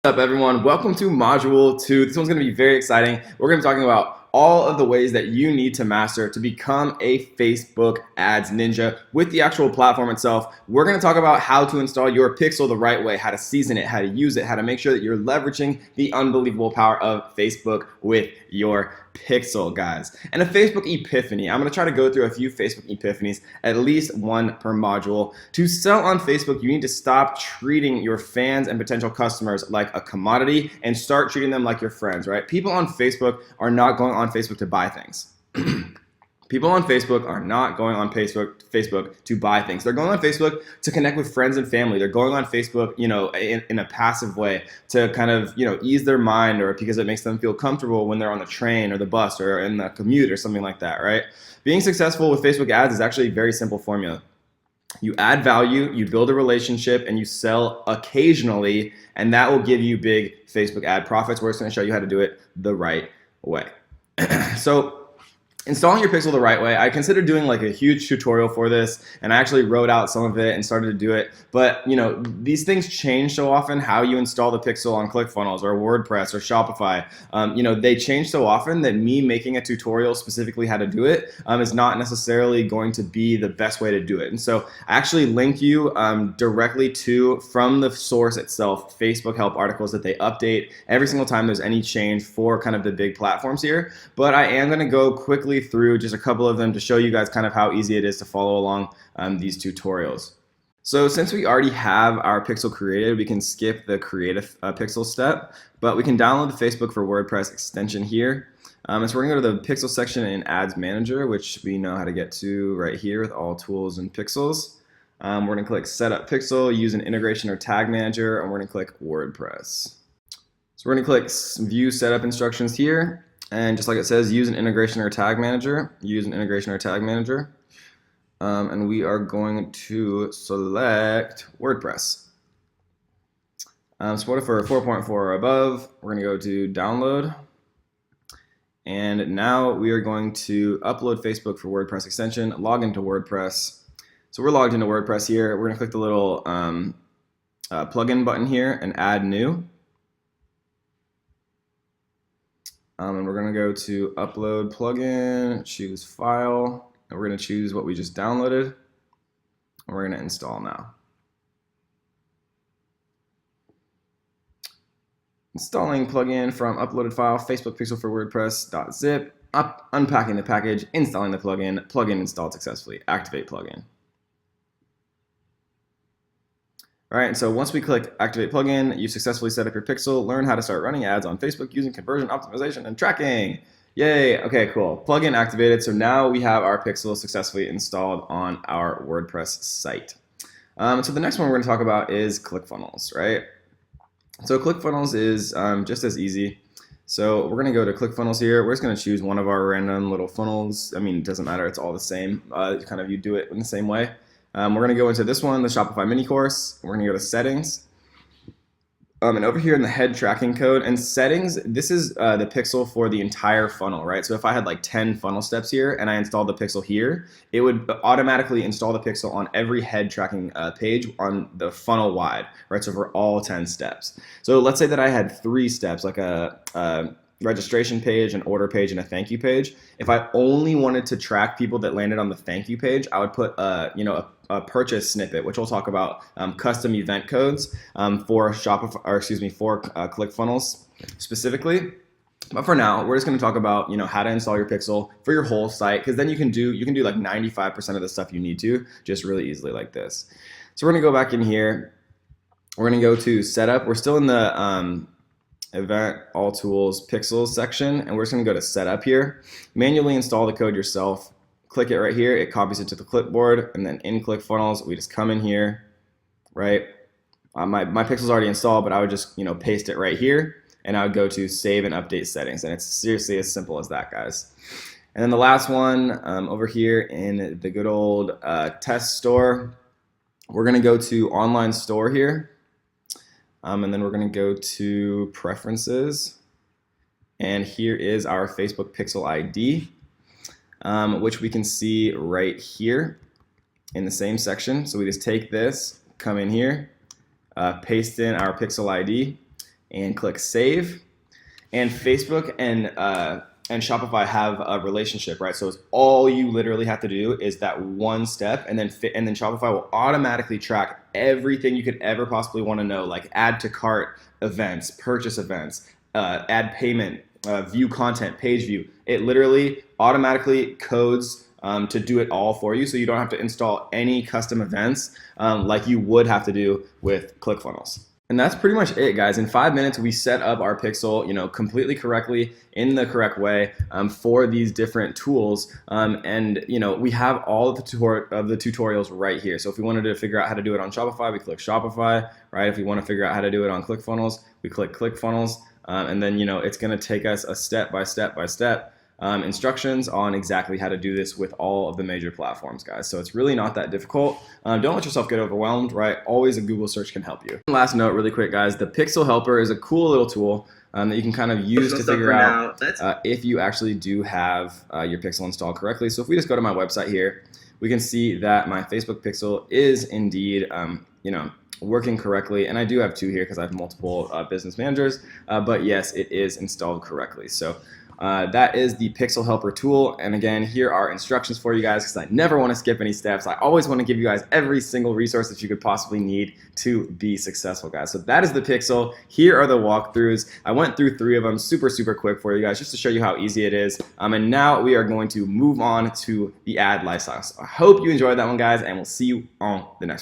What's up, everyone? Welcome to Module 2. This one's going to be very exciting. We're going to be talking about all of the ways that you need to master to become a Facebook ads ninja with the actual platform itself. We're going to talk about how to install your pixel the right way, how to season it, how to use it, how to make sure that you're leveraging the unbelievable power of Facebook with your pixel, guys. And a Facebook epiphany. I'm going to try to go through a few Facebook epiphanies, at least one per module. To sell on Facebook, you need to stop treating your fans and potential customers like a commodity and start treating them like your friends, right? People on Facebook are not going on Facebook to buy things. People on Facebook are not going on Facebook to buy things. They're going on Facebook to connect with friends and family. They're going on Facebook, in a passive way to kind of, ease their mind, or because it makes them feel comfortable when they're on the train or the bus or in the commute or something like that, right? Being successful with Facebook ads is actually a very simple formula. You add value, you build a relationship, and you sell occasionally, and that will give you big Facebook ad profits. We're just going to show you how to do it the right way. So installing your pixel the right way, I considered doing like a huge tutorial for this, and I actually wrote out some of it and started to do it. But these things change so often. How you install the pixel on ClickFunnels or WordPress or Shopify, they change so often that me making a tutorial specifically how to do it is not necessarily going to be the best way to do it. And so I actually link you directly to, from the source itself, Facebook help articles that they update every single time there's any change for kind of the big platforms here. But I am going to go quickly through just a couple of them to show you guys kind of how easy it is to follow along these tutorials. So since we already have our pixel created, we can skip the create a pixel step, but we can download the Facebook for WordPress extension here. So we're going to go to the pixel section in Ads Manager, which we know how to get to right here with all tools and pixels. We're going to click Setup Pixel, use an integration or tag manager, and we're going to click WordPress. So we're going to click View Setup Instructions here. And just like it says, use an integration or tag manager. Use an integration or tag manager. And we are going to select WordPress. Supported for 4.4 or above. We're going to go to download. And now we are going to upload Facebook for WordPress extension, log into WordPress. So we're logged into WordPress here. We're going to click the little plugin button here and add new. And we're going to go to upload plugin, choose file, and we're going to choose what we just downloaded, and we're going to install now. Installing plugin from uploaded file, Facebook pixel for WordPress.zip, unpacking the package, installing the plugin, plugin installed successfully, activate plugin. All right, and so once we click Activate Plugin, you successfully set up your pixel, learn how to start running ads on Facebook using conversion optimization and tracking. Yay, okay, cool. Plugin activated, so now we have our pixel successfully installed on our WordPress site. So the next one we're gonna talk about is ClickFunnels, right? So ClickFunnels is just as easy. So we're gonna go to ClickFunnels here. We're just gonna choose one of our random little funnels. I mean, it doesn't matter, it's all the same. Kind of you do it in the same way. We're going to go into this one, the Shopify mini course. We're going to go to settings. And over here in the head tracking code and settings, this is the pixel for the entire funnel, right? So if I had like 10 funnel steps here and I installed the pixel here, it would automatically install the pixel on every head tracking page on the funnel wide, right? So for all 10 steps. So let's say that I had 3 steps, like a registration page, an order page, and a thank you page. If I only wanted to track people that landed on the thank you page, I would put a purchase snippet, which we'll talk about, custom event codes for Shopify, or excuse me, for ClickFunnels specifically. But for now, we're just going to talk about how to install your pixel for your whole site, because then you can do like 95% of the stuff you need to just really easily like this. So we're going to go back in here. We're going to go to setup. We're still in the event, all tools, pixels section, and we're just going to go to setup here. Manually install the code yourself. Click it right here, it copies it to the clipboard, and then in ClickFunnels, we just come in here, right? My pixel's already installed, but I would just paste it right here, and I would go to save and update settings, and it's seriously as simple as that, guys. And then the last one over here in the good old test store, we're going to go to online store here. And then we're going to go to preferences, and here is our Facebook pixel ID, which we can see right here in the same section. So we just take this, come in here, paste in our pixel ID, and click save. And Facebook and Shopify have a relationship, right? So it's all you literally have to do is that one step, and then Shopify will automatically track everything you could ever possibly want to know, like add to cart events, purchase events, add payment, view content, page view. It literally automatically codes to do it all for you, so you don't have to install any custom events like you would have to do with ClickFunnels. And that's pretty much it, guys. In 5 minutes, we set up our pixel, completely correctly in the correct way for these different tools. And we have all of the tutorials right here. So if we wanted to figure out how to do it on Shopify, we click Shopify, right? If we want to figure out how to do it on ClickFunnels, we click ClickFunnels. And then, it's going to take us a step by step instructions on exactly how to do this with all of the major platforms, guys. So it's really not that difficult. Don't let yourself get overwhelmed, right? Always a Google search can help you. Last note really quick, guys, the Pixel Helper is a cool little tool that you can kind of use to figure out if you actually do have your Pixel installed correctly. So if we just go to my website here, we can see that my Facebook Pixel is indeed, working correctly, and I do have two here because I have multiple business managers, but yes, it is installed correctly. So that is the Pixel Helper tool, and again, here are instructions for you guys because I never want to skip any steps. I always want to give you guys every single resource that you could possibly need to be successful, guys. So that is the Pixel. Here are the walkthroughs. I went through 3 of them super quick for you guys just to show you how easy it is, and now we are going to move on to the ad lifestyle. So I hope you enjoyed that one, guys, and we'll see you on the next one.